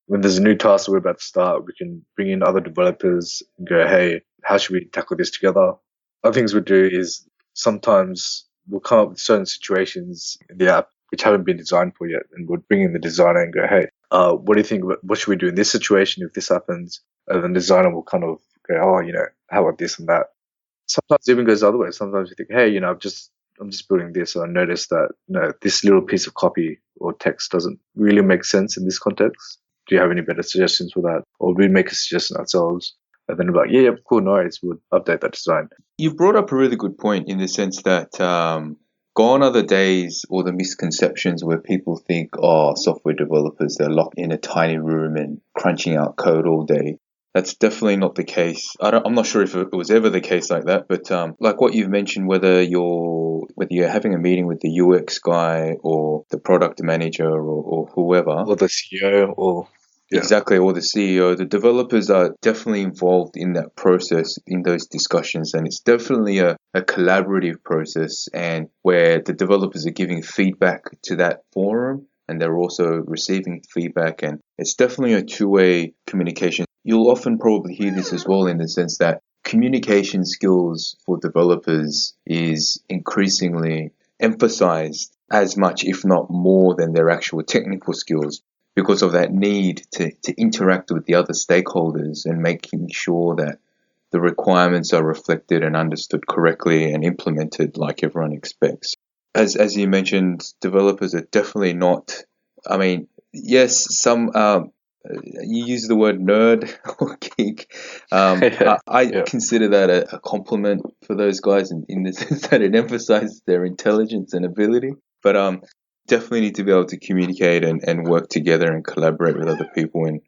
when there's a new task that we're about to start, we can bring in other developers and go, hey, how should we tackle this together? Other things we do is sometimes we'll come up with certain situations in the app which haven't been designed for yet, and we'll bring in the designer and go, hey, what do you think? What should we do in this situation if this happens? And then the designer will kind of go, oh, how about this and that? Sometimes it even goes the other way. Sometimes you think, hey, I'm just building this, and I noticed that this little piece of copy or text doesn't really make sense in this context. Do you have any better suggestions for that? Or we make a suggestion ourselves, and then we're like, yeah, cool, no worries, we'll update that design. You've brought up a really good point in the sense that gone are the days or the misconceptions where people think, oh, software developers, they're locked in a tiny room and crunching out code all day. That's definitely not the case. I'm not sure if it was ever the case like that, but like what you've mentioned, whether you're having a meeting with the UX guy or the product manager or whoever, or the CEO, or exactly, or the CEO, the developers are definitely involved in that process, in those discussions, and it's definitely a collaborative process, and where the developers are giving feedback to that forum, and they're also receiving feedback, and it's definitely a two-way communication. You'll often probably hear this as well in the sense that communication skills for developers is increasingly emphasized as much, if not more, than their actual technical skills, because of that need to interact with the other stakeholders and making sure that the requirements are reflected and understood correctly and implemented like everyone expects. As you mentioned, developers are definitely not, I mean, yes, some, you use the word nerd or geek. I consider that a compliment for those guys in the sense that it emphasizes their intelligence and ability. But definitely need to be able to communicate and work together and collaborate with other people, and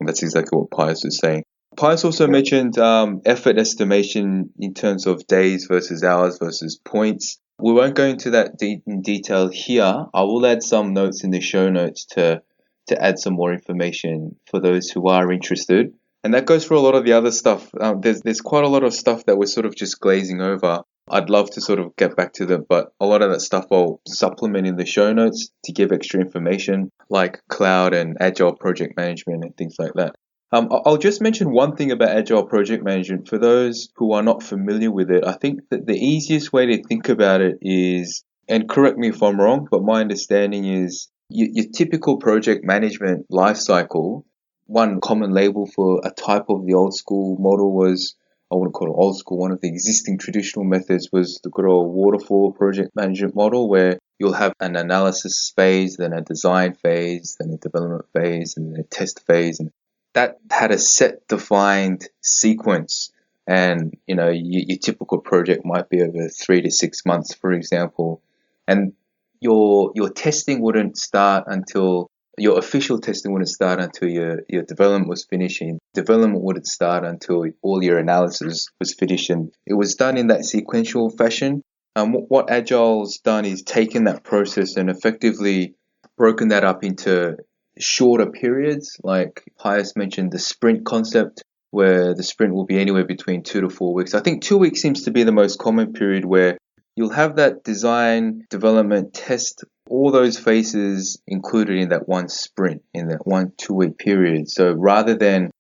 that's exactly what Pius was saying. Pius also mentioned effort estimation in terms of days versus hours versus points. We won't go into that in detail here. I will add some notes in the show notes to add some more information for those who are interested. And that goes for a lot of the other stuff. There's quite a lot of stuff that we're sort of just glazing over. I'd love to sort of get back to them, but a lot of that stuff I'll supplement in the show notes to give extra information, like cloud and agile project management and things like that. I'll just mention one thing about agile project management. For those who are not familiar with it, I think that the easiest way to think about it is, and correct me if I'm wrong, but my understanding is your typical project management lifecycle. One common label for a type of the old school model was, I wouldn't call it old school, one of the existing traditional methods was the good old waterfall project management model, where you'll have an analysis phase, then a design phase, then a development phase, and then a test phase. And that had a set defined sequence. And, your typical project might be over 3 to 6 months, for example. And your testing wouldn't start until your official testing wouldn't start until your development was finished, and development wouldn't start until all your analysis was finished. And it was done in that sequential fashion. What Agile's done is taken that process and effectively broken that up into shorter periods. Like Pius mentioned, the sprint concept, where the sprint will be anywhere between 2 to 4 weeks. I think 2 weeks seems to be the most common period, where you'll have that design, development, test, all those phases included in that one sprint, in that 1 2 week period. So rather than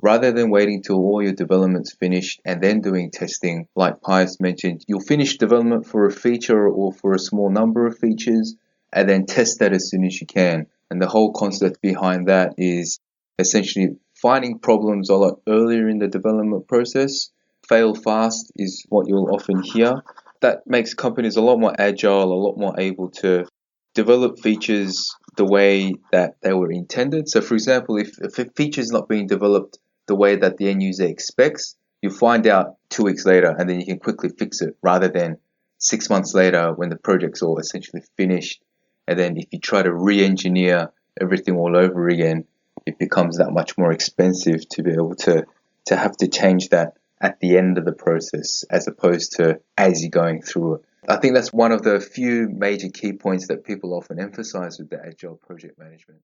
waiting till all your development's finished and then doing testing, like Pius mentioned, you'll finish development for a feature or for a small number of features and then test that as soon as you can. And the whole concept behind that is essentially finding problems a lot earlier in the development process. Fail fast is what you'll often hear. That makes companies a lot more agile, a lot more able to develop features the way that they were intended. So for example, if a feature is not being developed the way that the end user expects, you find out 2 weeks later and then you can quickly fix it, rather than 6 months later when the project's all essentially finished. And then if you try to re-engineer everything all over again, it becomes that much more expensive to be able to have to change that at the end of the process, as opposed to as you're going through it. I think that's one of the few major key points that people often emphasize with the agile project management.